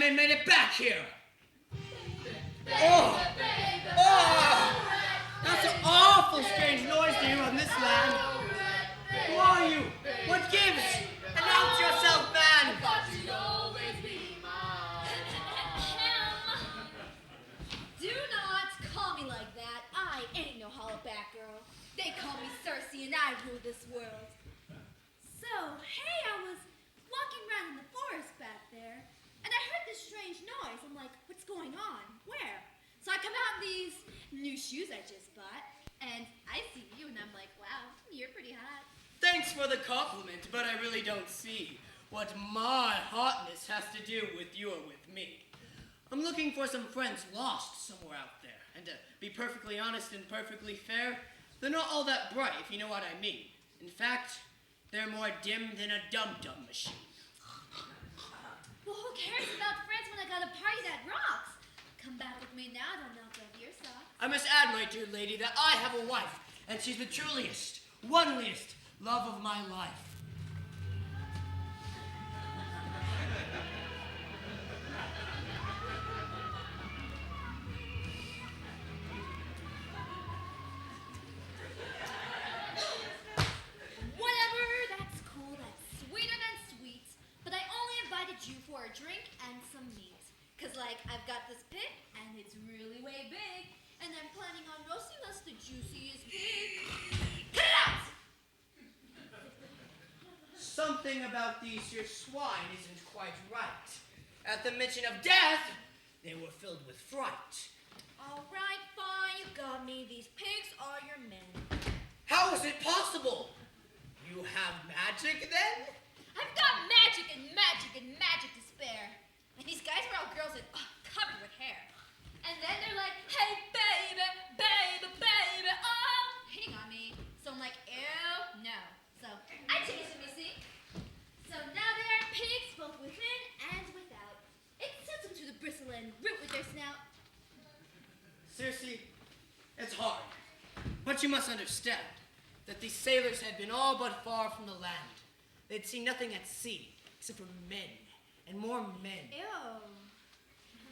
men made it back here. Oh! Oh! That's an awful strange noise to hear on this land. Who are you? What gives? Announce yourself, man! Do not call me like that. I ain't no hollaback girl. They call me Circe and I rule this world. So, hey, I was walking around in the forest back there, and I heard this strange noise. I'm like, what's going on? Where? So I come out in these new shoes I just bought, and I see you, and I'm like, wow, you're pretty hot. Thanks for the compliment, but I really don't see what my hotness has to do with you or with me. I'm looking for some friends lost somewhere out there, and to be perfectly honest and perfectly fair, they're not all that bright, if you know what I mean. In fact, they're more dim than a dum-dum machine. Well, who cares about friends when I got a party that rocks? Come back with me now, don't knock off your socks. I must add, my dear lady, that I have a wife, and she's the truliest, oneliest love of my life. You for a drink and some meat. Cause like, I've got this pig and it's really way big, and I'm planning on roasting us the juiciest pig. Cut it out! Something about these here swine isn't quite right. At the mention of death, they were filled with fright. Alright, fine, you got me. These pigs are your men. How is it possible? You have magic then? I've got magic and magic and magic to spare. And these guys are all girls and covered with hair. And then they're like, hey, baby, baby, baby, oh, hitting on me. So I'm like, ew, no. So I chased them, you see. So now they're pigs both within and without. It sends them to the bristle and root with their snout. Circe, it's hard. But you must understand that these sailors had been all but far from the land. They'd seen nothing at sea, except for men, and more men. Ew.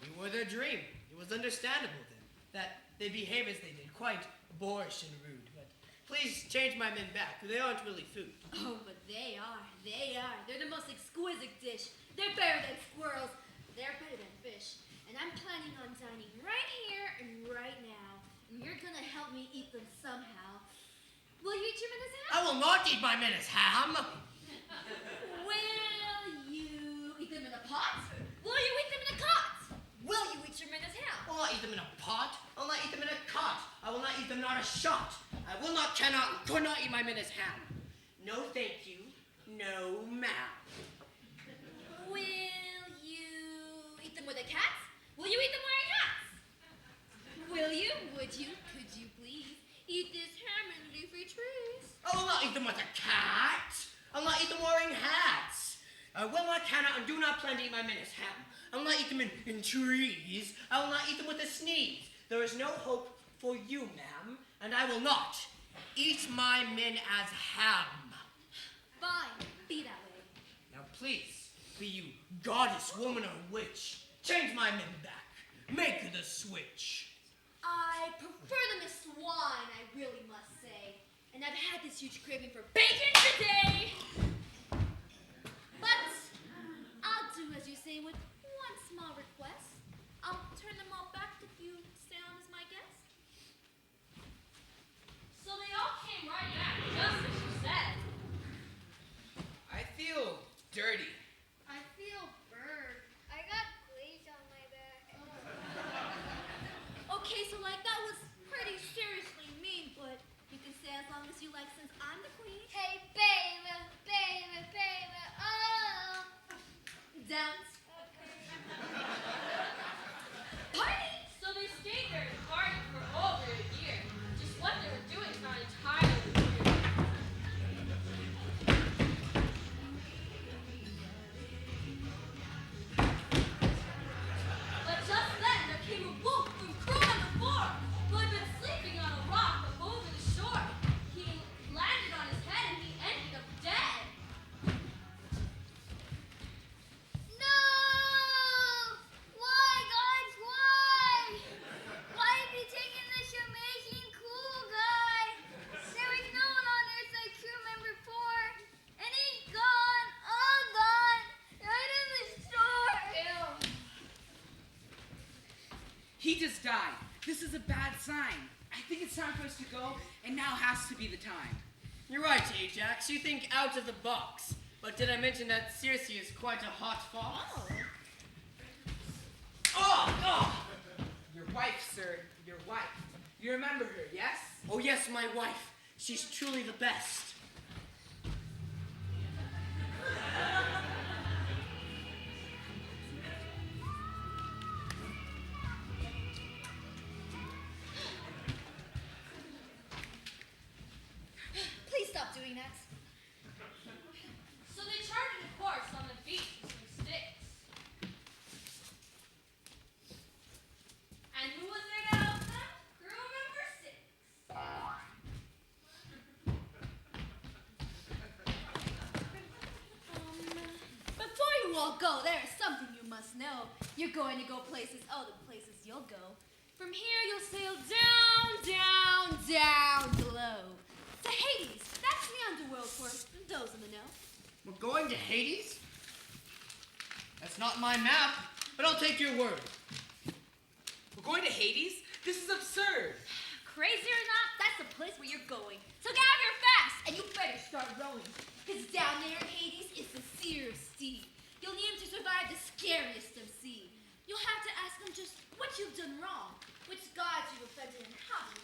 We were their dream. It was understandable then, that they behave as they did, quite boorish and rude. But please change my men back, for they aren't really food. Oh, but they are. They are. They're the most exquisite dish. They're better than squirrels. They're better than fish. And I'm planning on dining right here and right now. And you're gonna help me eat them somehow. Will you eat your men as ham? I will not eat my men as ham. Will you eat them in a pot? Will you eat them in a cot? Will you eat your men as ham? I will not eat them in a pot. I will not eat them in a cot. I will not eat them not a shot. I will not, cannot, could not eat my men as ham. No, thank you. No, ma'am. Will you eat them with a cat? Will you eat them wearing hats? Will you, would you, could you please eat this ham in leafy trees? I will not eat them with a cat. I will not eat them wearing hats. I will not, cannot, and do not plan to eat my men as ham. I will not eat them in trees. I will not eat them with a sneeze. There is no hope for you, ma'am, and I will not eat my men as ham. Fine, be that way. Now please, be you goddess, woman, or witch, change my men back. Make the switch. I prefer them as swine, I really must say. And I've had this huge craving for bacon today. But I'll do as you say with one small request. I'll turn them all back if you stay on as my guest. So they all came right back, just as you said. I feel dirty. I feel burned. I got glaze on my back. Okay, so like that was pretty seriously mean, but you can say as long as you like since I'm the queen. Hey, baby, baby, baby, oh. Dance. Party! So they stayed there and partied for over a year. Just what they were doing is not entirely clear. He just died. This is a bad sign. I think it's time for us to go, and now has to be the time. You're right, Ajax. You think out of the box. But did I mention that Circe is quite a hot fox? Oh! Your wife, sir. Your wife. You remember her, yes? Oh, yes, my wife. She's truly the best. Please stop doing that. So they charted a course on the beach with some sticks. And who was there to help them? Crew member 6. Before you all go, there is something you must know. You're going to go places, oh, the places you'll go. From here, you'll sail down, down, down below. To Hades. That's the underworld for those in the know. We're going to Hades? That's not my map, but I'll take your word. We're going to Hades? This is absurd. Crazy or not, that's the place where you're going. So get out of here fast, and you better start rowing. Because down there in Hades is the seer of sea. You'll need him to survive the scariest of sea. You'll have to ask him just what you've done wrong, which gods you've offended, and how to